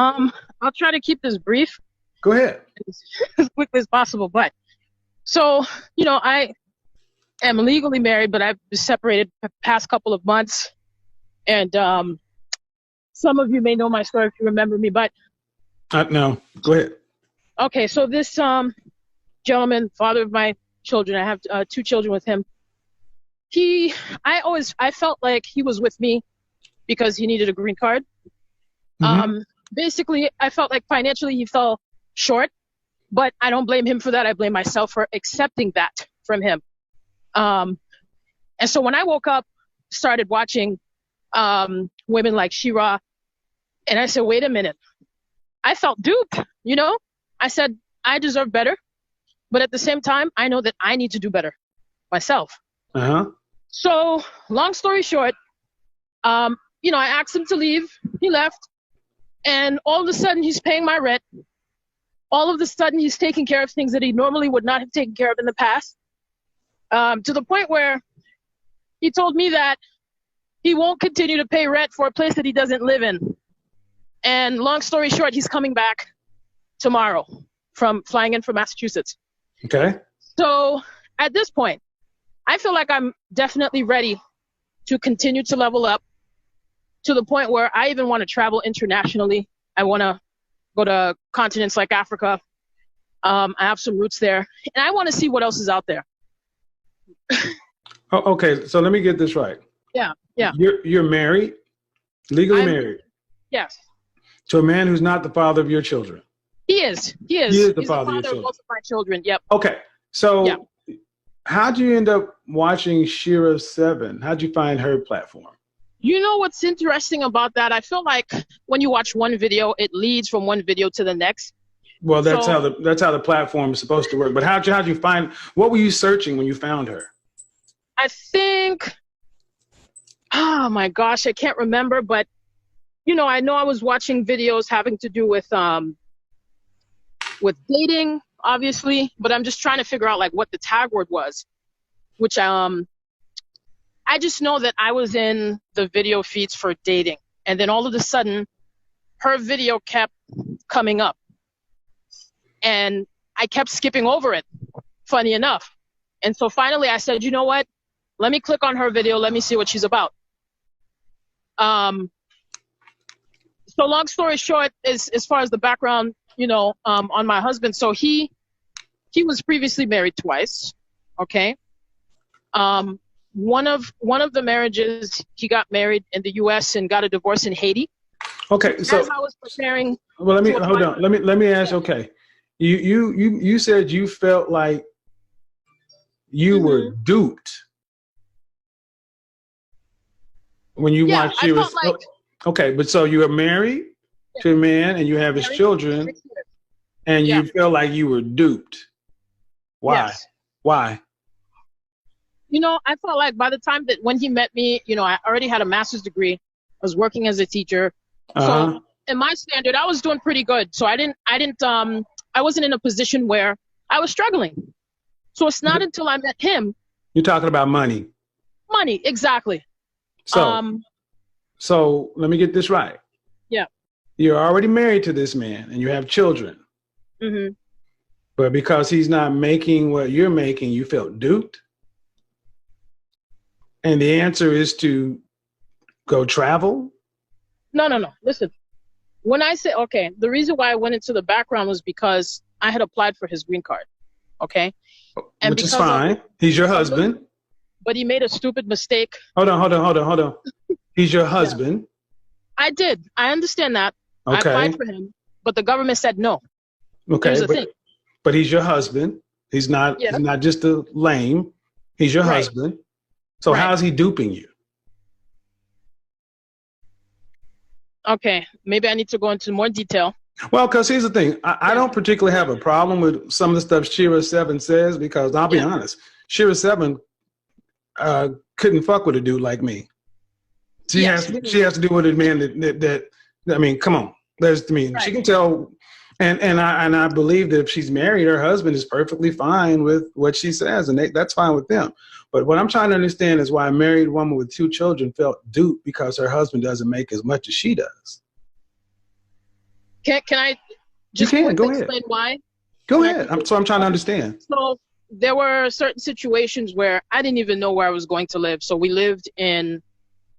I'll try to keep this brief Go ahead. as quickly as possible. But so, I am legally married, but I've been separated the past couple of months. And some of you may know my story if you remember me. But No, go ahead. okay, so this gentleman, father of my children, I have 2 children with him. I felt like he was with me because he needed a green card. Mm-hmm. Basically, I felt like financially he fell short, but I don't blame him for that. I blame myself for accepting that from him. And so when I woke up, started watching women like Shira, and I said, wait a minute. I felt duped, I said, I deserve better. But at the same time, I know that I need to do better myself. Uh-huh. So long story short, I asked him to leave. He left. And all of a sudden, he's paying my rent. All of a sudden, he's taking care of things that he normally would not have taken care of in the past. To the point where he told me that he won't continue to pay rent for a place that he doesn't live in. And long story short, he's coming back tomorrow flying in from Massachusetts. Okay. So at this point, I feel like I'm definitely ready to continue to level up to the point where I even want to travel internationally. I want to go to continents like Africa. I have some roots there, and I want to see what else is out there. Oh, okay. So let me get this right. Yeah. You're married, legally married. Yes. To a man who's not the father of your children. He is. He's the father of both of my children. Yep. Okay. So how'd you end up watching Shira 7? How'd you find her platform? You know what's interesting about that? I feel like when you watch one video, it leads from one video to the next. Well, that's how the platform is supposed to work. But how'd you find? What were you searching when you found her? I think. Oh my gosh, I can't remember, but I know I was watching videos having to do with dating, obviously, but I'm just trying to figure out like what the tag word was, which I just know that I was in the video feeds for dating, and then all of a sudden, her video kept coming up, and I kept skipping over it, funny enough. And so finally I said, you know what? Let me click on her video. Let me see what she's about. So long story short, as far as the background, on my husband. So he was previously married twice. Okay. One of the marriages, he got married in the U.S. and got a divorce in Haiti. Okay, so as I was preparing. Well, hold on. Let me ask. Okay, you said you felt like you were duped when you watched Shira's. Okay, but so you are married to a man and you have his children, and you felt like you were duped. Why? Yes. Why? I felt like by the time that when he met me, I already had a master's degree. I was working as a teacher. So in my standard, I was doing pretty good. So I wasn't in a position where I was struggling. So it's not until I met him. You're talking about money. Money, exactly. So let me get this right. Yeah. You're already married to this man and you have children. Mm-hmm. But because he's not making what you're making, you felt duped? And the answer is to go travel? No. Listen, when I say, the reason why I went into the background was because I had applied for his green card. Okay. And which is fine. He's your husband. But he made a stupid mistake. Hold on. He's your husband. Yeah. I did. I understand that. Okay. I applied for him, but the government said no. Okay. But he's your husband. He's not just a lame. He's your husband. So how's he duping you? Okay, maybe I need to go into more detail. Well, because here's the thing. I don't particularly have a problem with some of the stuff Shira 7 says, because I'll be honest, Shira 7 couldn't fuck with a dude like me. She has to do with a man that I mean, come on. She can tell. And I believe that if she's married, her husband is perfectly fine with what she says, and that's fine with them. But what I'm trying to understand is why a married woman with 2 children felt duped because her husband doesn't make as much as she does. Can I You just can, quickly go ahead. explain why? Go ahead. I'm trying to understand. So there were certain situations where I didn't even know where I was going to live. So we lived in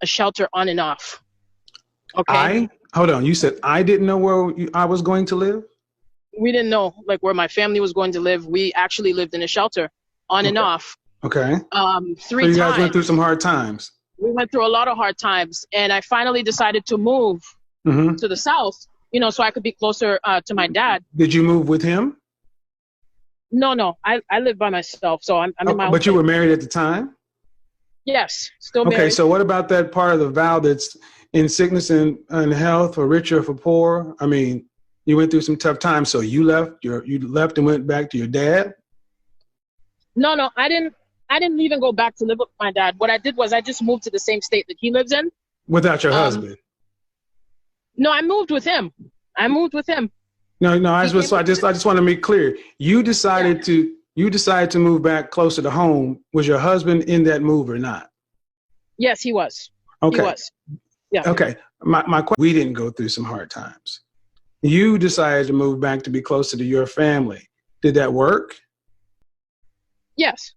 a shelter on and off. Okay. Hold on. You said I didn't know where I was going to live? We didn't know like where my family was going to live. We actually lived in a shelter on and off. Okay. 3 So you guys times. went through some hard times. We went through a lot of hard times, and I finally decided to move to the South, so I could be closer to my dad. Did you move with him? No. I live by myself, so I'm in my own But you place. were married at the time? Yes, still married. Okay, so what about that part of the vow that's in sickness and health, for richer or for poor? I mean, you went through some tough times, so you left and went back to your dad? No, I didn't even go back to live with my dad. What I did was I just moved to the same state that he lives in. Without your husband? No, I moved with him. No. I just want to make clear. You decided to move back closer to home. Was your husband in that move or not? Yes, he was. Okay. He was. Yeah. Okay. My question. We didn't go through some hard times. You decided to move back to be closer to your family. Did that work? Yes.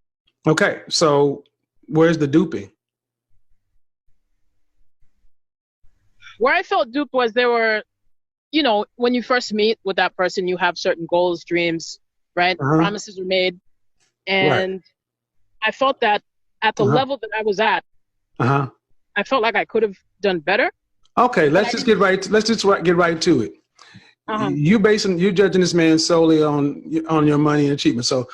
Okay. So where's the duping? Where I felt duped was there were, when you first meet with that person, you have certain goals, dreams, right? Promises were made. And I felt that at the level that I was at, I felt like I could have done better. Okay, let's just get right to it. You're judging this man solely on your money and achievement. So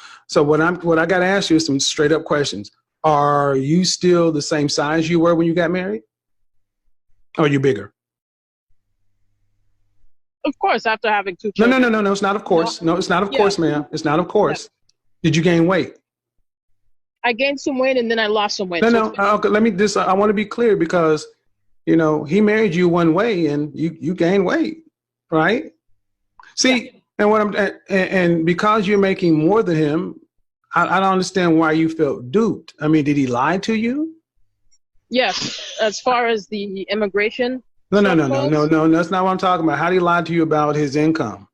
what I got to ask you is some straight up questions. Are you still the same size you were when you got married? Or are you bigger? Of course, after having 2 children. No, it's not of course. No, it's not of course, ma'am. It's not of course. Yeah. Did you gain weight? I gained some weight and then I lost some weight. No. Okay, I want to be clear because, he married you one way and you gained weight, right? See, and because you're making more than him, I don't understand why you felt duped. I mean, did he lie to you? Yes, as far as the immigration. No. That's not what I'm talking about. How did he lie to you about his income?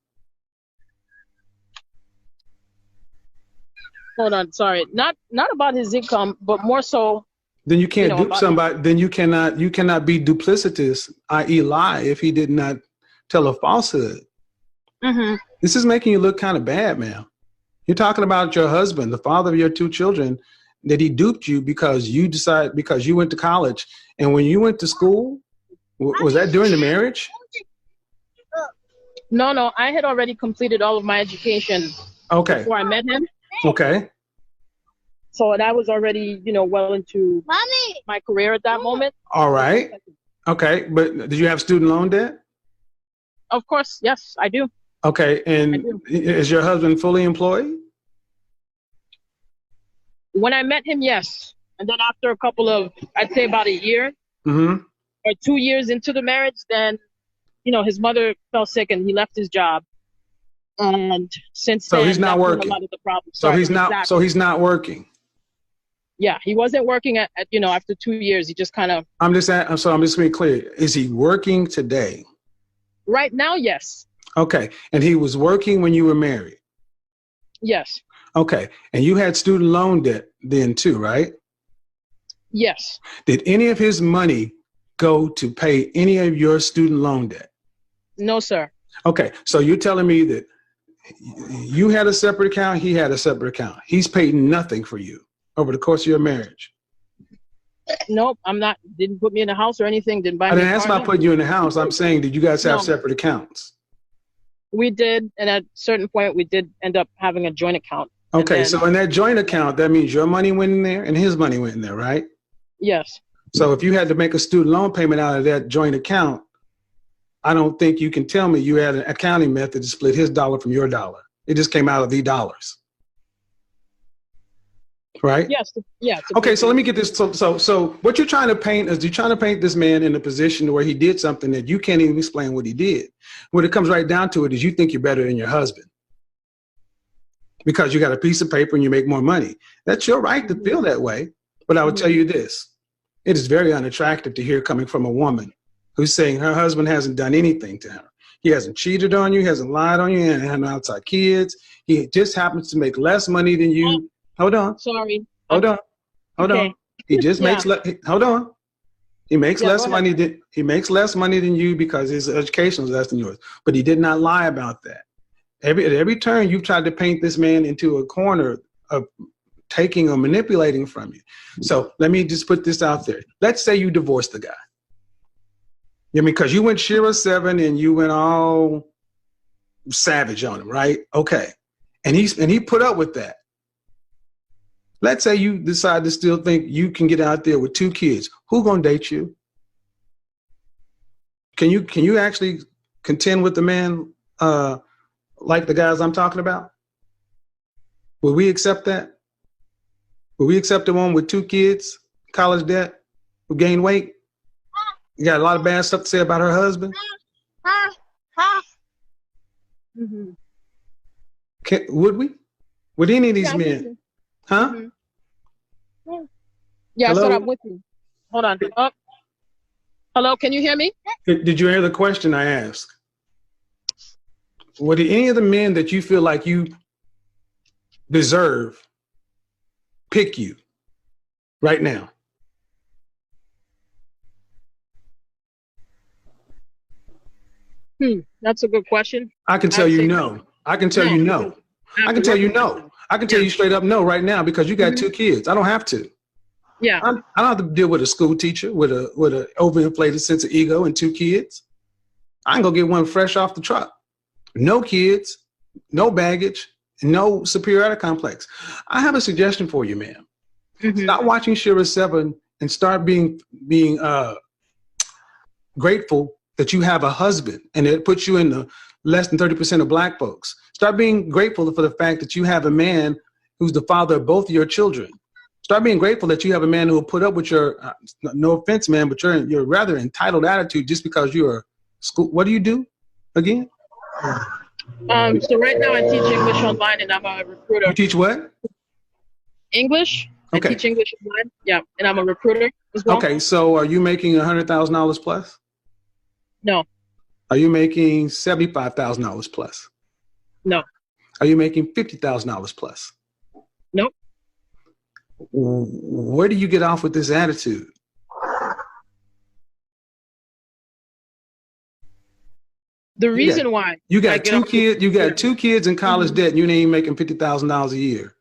Hold on, sorry. Not about his income, but more so. Then you can't dupe somebody. Then you cannot be duplicitous, i.e., lie, if he did not tell a falsehood. This is making you look kind of bad, ma'am. You're talking about your husband, the father of your 2 children, that he duped you because you went to college. And when you went to school, was that during the marriage? No. I had already completed all of my education before I met him. Okay. So that was already, well into my career at that moment. All right. Okay. But did you have student loan debt? Of course. Yes, I do. Okay. And is your husband fully employed? When I met him, yes. And then after a couple of, I'd say about a year or 2 years into the marriage, then, his mother fell sick and he left his job. And since then, he's not working. A lot of the problems. So he's not working. Yeah, he wasn't working at after 2 years. He just kind of. I'm just being clear. Is he working today? Right now, yes. Okay. And he was working when you were married? Yes. Okay. And you had student loan debt then too, right? Yes. Did any of his money go to pay any of your student loan debt? No, sir. Okay. So you're telling me that you had a separate account, he had a separate account. He's paid nothing for you over the course of your marriage. Nope, I'm not. Didn't put me in a house or anything. Didn't buy me a car. I didn't ask about putting you in the house. I'm saying, did you guys have separate accounts? We did, and at a certain point, we did end up having a joint account. Okay, so in that joint account, that means your money went in there and his money went in there, right? Yes. So if you had to make a student loan payment out of that joint account, I don't think you can tell me you had an accounting method to split his dollar from your dollar. It just came out of the dollars. Right? Yes. Yeah. Okay, so let me get this. So what you're trying to paint is you're trying to paint this man in a position where he did something that you can't even explain what he did. When it comes right down to it is you think you're better than your husband because you got a piece of paper and you make more money. That's your right to feel that way. But I would tell you this. It is very unattractive to hear coming from a woman who's saying her husband hasn't done anything to her. He hasn't cheated on you. He hasn't lied on you. He hasn't had no outside kids. He just happens to make less money than you. Hold on. Sorry. Hold on. Hold Okay. on. He just makes hold on. He makes less money than you because his education is less than yours. But he did not lie about that. At every turn, you've tried to paint this man into a corner of taking or manipulating from you. So let me just put this out there. Let's say you divorced the guy. I mean, because you went Shira 7 and you went all savage on him, right? Okay. And he put up with that. Let's say you decide to still think you can get out there with 2 kids. Who gonna date you? Can you actually contend with the man like the guys I'm talking about? Will we accept that? Will we accept the one with 2 kids, college debt, who gained weight? You got a lot of bad stuff to say about her husband? Mm-hmm. Would we? Would any of these men? Huh? Mm-hmm. Yeah, Hello? I said I'm with you. Hold on. Oh. Hello, can you hear me? Did you hear the question I asked? Would any of the men that you feel like you deserve pick you right now? That's a good question. I can tell you no. I can tell you no. I can tell you no. I can tell you straight up no right now because you got 2 kids. I don't have to. Yeah. I don't have to deal with a school teacher with a overinflated sense of ego and 2 kids. I can go get one fresh off the truck. No kids, no baggage, no superiority complex. I have a suggestion for you, ma'am. Mm-hmm. Stop watching Shira 7 and start being grateful that you have a husband and it puts you in the less than 30% of black folks. Start being grateful for the fact that you have a man who's the father of both of your children. Start being grateful that you have a man who will put up with your, no offense, man, but your rather entitled attitude just because you're a school. What do you do again? So right now I teach English online and I'm a recruiter. You teach what? English. Okay. I teach English online. Yeah, and I'm a recruiter as well. Okay, so are you making $100,000 plus? No. Are you making $75,000 plus? No. Are you making $50,000 plus? Nope. Where do you get off with this attitude? The reason why you got 2 kids, you got 2 kids in college debt, and you ain't even making $50,000 a year.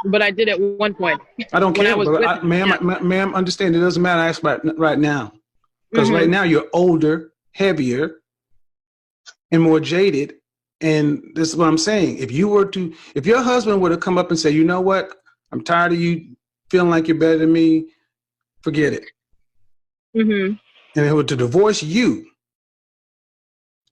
But I did at one point. I don't care, ma'am. Understand it doesn't matter. I ask about right now, because right now you're older, heavier, and more jaded. And this is what I'm saying. If your husband were to come up and say, you know what, I'm tired of you feeling like you're better than me, forget it. Mm-hmm. And if he were to divorce you,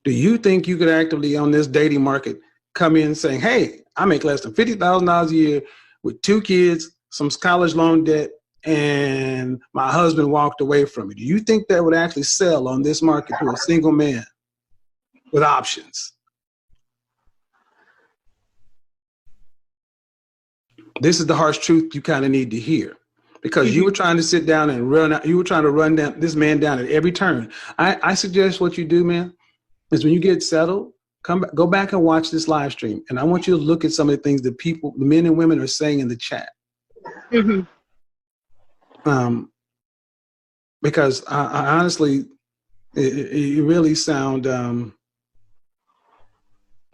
do you think you could actively on this dating market come in saying, hey, I make less than $50,000 a year with 2 kids, some college loan debt, and my husband walked away from me? Do you think that would actually sell on this market to a single man with options? This is the harsh truth you kind of need to hear, because you were trying to sit down and run down this man down at every turn. I suggest what you do, man, is when you get settled, go back and watch this live stream. And I want you to look at some of the things that the men and women are saying in the chat. Mm-hmm. Because I honestly, you really sound,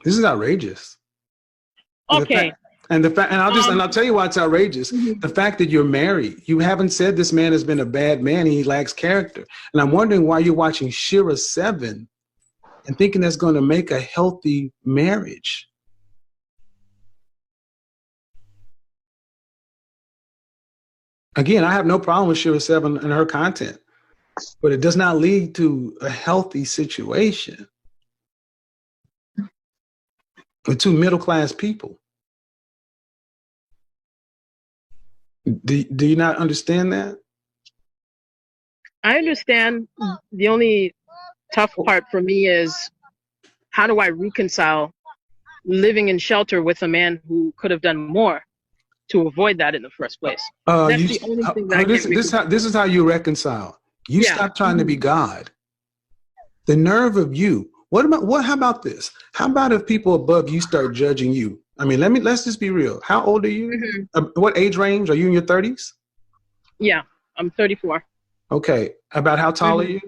this is outrageous. Okay. And I'll tell you why it's outrageous. Mm-hmm. The fact that you're married, you haven't said this man has been a bad man. He lacks character. And I'm wondering why you're watching Shira 7 and thinking that's going to make a healthy marriage. Again, I have no problem with Shira 7 and her content, but it does not lead to a healthy situation with 2 middle-class people. Do you not understand that? I understand. The only tough part for me is, how do I reconcile living in shelter with a man who could have done more to avoid that in the first place? That's the only thing that this is how you reconcile. You stop trying to be God. The nerve of you How about this? How about if people above you start judging you? I mean, let's just be real. How old are you? What age range? Are you in your 30s? Yeah, I'm 34. Okay. About how tall are you?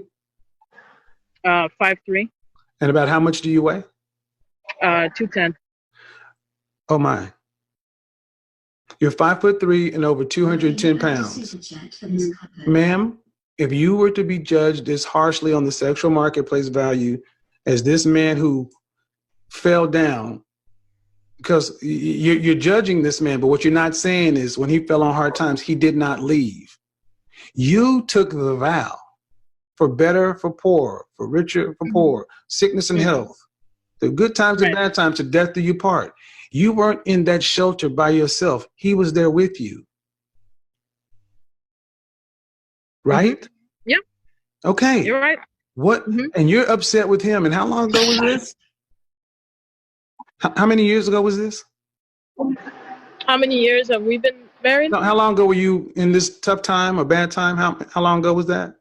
5'3". And about how much do you weigh? 210. Oh my. You're 5'3" and over 210 pounds. Ma'am, if you were to be judged as harshly on the sexual marketplace value as this man who fell down, because you're judging this man, but what you're not saying is when he fell on hard times, he did not leave. You took the vow for better, for poor, for richer, for poor, sickness and health, the good times and bad times, to death do you part. You weren't in that shelter by yourself. He was there with you. Right? Yep. Okay. You're right. What? And you're upset with him. And how long ago was this? How many years ago was this? How many years have we been married? No, how long ago were you in this tough time or bad time? How long ago was that?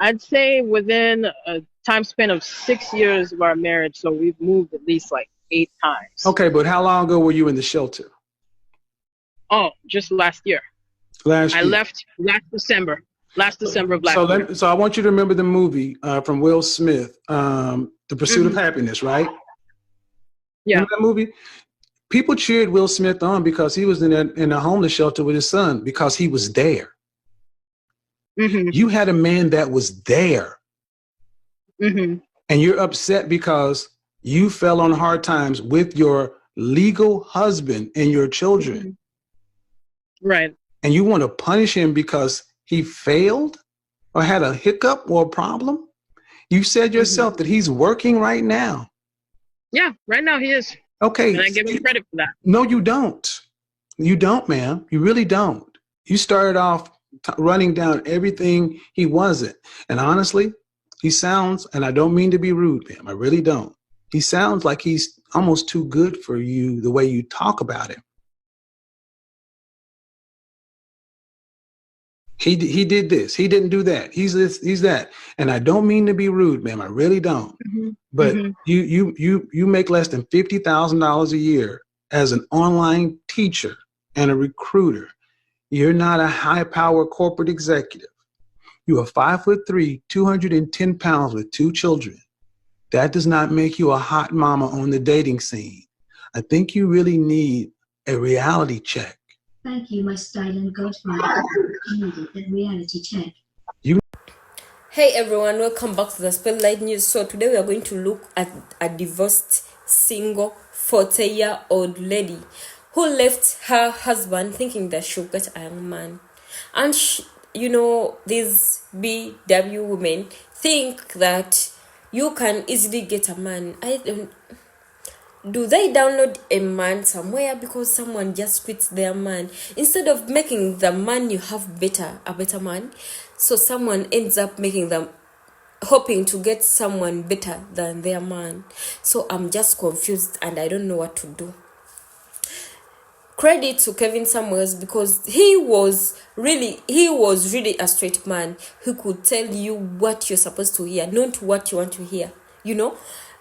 I'd say within a time span of 6 years of our marriage, so we've moved at least like 8 times. Okay, but how long ago were you in the shelter? Oh, just last year. Last year. I left last December of last year. So I want you to remember the movie from Will Smith, The Pursuit of Happiness, right? Yeah. Remember that movie? People cheered Will Smith on because he was in a homeless shelter with his son, because he was there. You had a man that was there. And you're upset because you fell on hard times with your legal husband and your children. Right. And you want to punish him because he failed or had a hiccup or a problem? You said yourself that he's working right now. Yeah, right now he is. Okay. And I give him credit for that. No, you don't. You don't, ma'am. You really don't. You started off running down everything he wasn't. And honestly, he sounds, and I don't mean to be rude, ma'am, I really don't. He sounds like he's almost too good for you the way you talk about him. He did this. He didn't do that. He's this. He's that. And I don't mean to be rude, ma'am. I really don't. But you make less than $50,000 a year as an online teacher and a recruiter. You're not a high-power corporate executive. You are 5'3", 210 pounds with 2 children. That does not make you a hot mama on the dating scene. I think you really need a reality check. Thank you, my styling godfather. I needed that reality check. Hey everyone, welcome back to the Spotlight News. So today we are going to look at a divorced, single, 40-year-old lady who left her husband thinking that she'll get a young man. And these BW women think that you can easily get a man. Do they download a man somewhere because someone just quits their man? Instead of making the man you have a better man, so someone ends up making them hoping to get someone better than their man. So I'm just confused and I don't know what to do. Credit to Kevin Samuels, because he was really a straight man who could tell you what you're supposed to hear, not what you want to hear.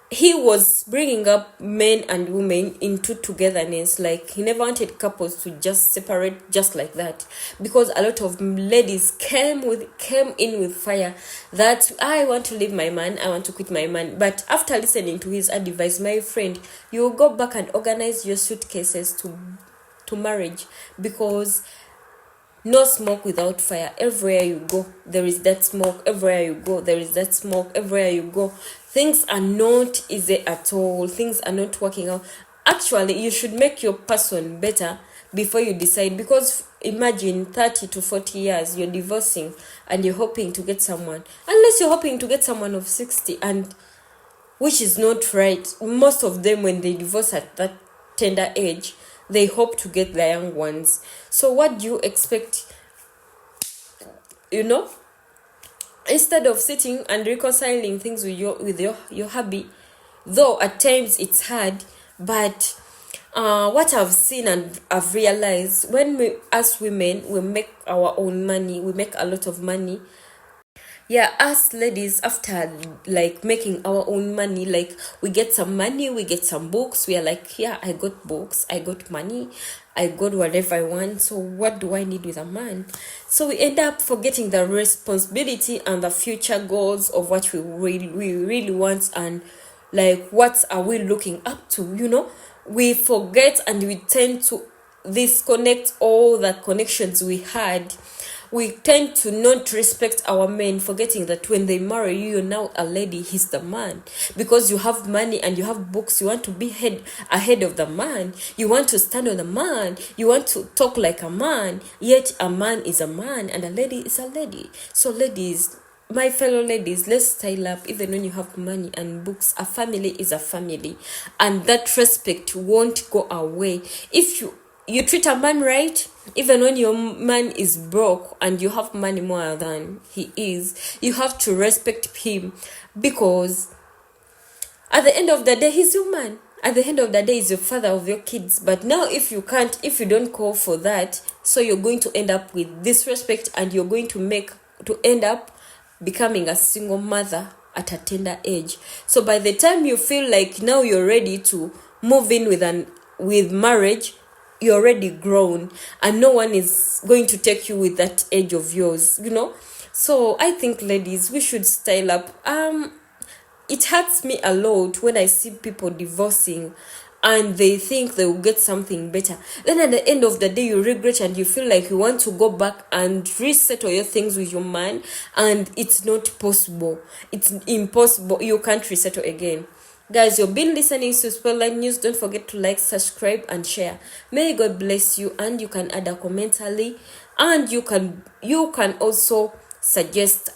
He was bringing up men and women into togetherness. Like, he never wanted couples to just separate just like that, because a lot of ladies came in with fire that I want to leave my man, I want to quit my man. But after listening to his advice, my friend, you will go back and organize your suitcases to marriage, because no smoke without fire. Everywhere you go, there is that smoke. Everywhere you go, there is that smoke. Everywhere you go, things are not easy at all. Things are not working out. Actually, you should make your person better before you decide, because imagine 30 to 40 years you're divorcing and you're hoping to get someone, unless you're hoping to get someone of 60, and which is not right. Most of them, when they divorce at that tender age, they hope to get the young ones. So what do you expect? Instead of sitting and reconciling things with your hubby, though at times it's hard, but what I've seen and I've realized, when we as women, we make our own money, we make a lot of money. Yeah, us ladies, after like making our own money, like we get some money, we get some books, we are like, yeah, I got books, I got money, I got whatever I want, so what do I need with a man? So we end up forgetting the responsibility and the future goals of what we really want, and like what are we looking up to, you know? We forget and we tend to disconnect all the connections we had. We tend to not respect our men, forgetting that when they marry you, you're now a lady, he's the man. Because you have money and you have books, you want to be ahead of the man. You want to stand on a man. You want to talk like a man. Yet a man is a man and a lady is a lady. So ladies, my fellow ladies, let's style up. Even when you have money and books, a family is a family. And that respect won't go away. If you treat a man right, even when your man is broke and you have money more than he is, you have to respect him, because at the end of the day, he's your man. At the end of the day, he's your father of your kids. But now if you don't call for that, so you're going to end up with disrespect, and you're going to end up becoming a single mother at a tender age. So by the time you feel like now you're ready to move in with marriage, you're already grown, and no one is going to take you with that age of yours, you know. So I think ladies, we should style up. It hurts me a lot when I see people divorcing and they think they will get something better. Then at the end of the day, you regret and you feel like you want to go back and resettle your things with your man, and it's not possible. It's impossible. You can't resettle again. Guys, you've been listening to Spotlight News. Don't forget to like, subscribe, and share. May God bless you, and you can add a commentary, and you can also suggest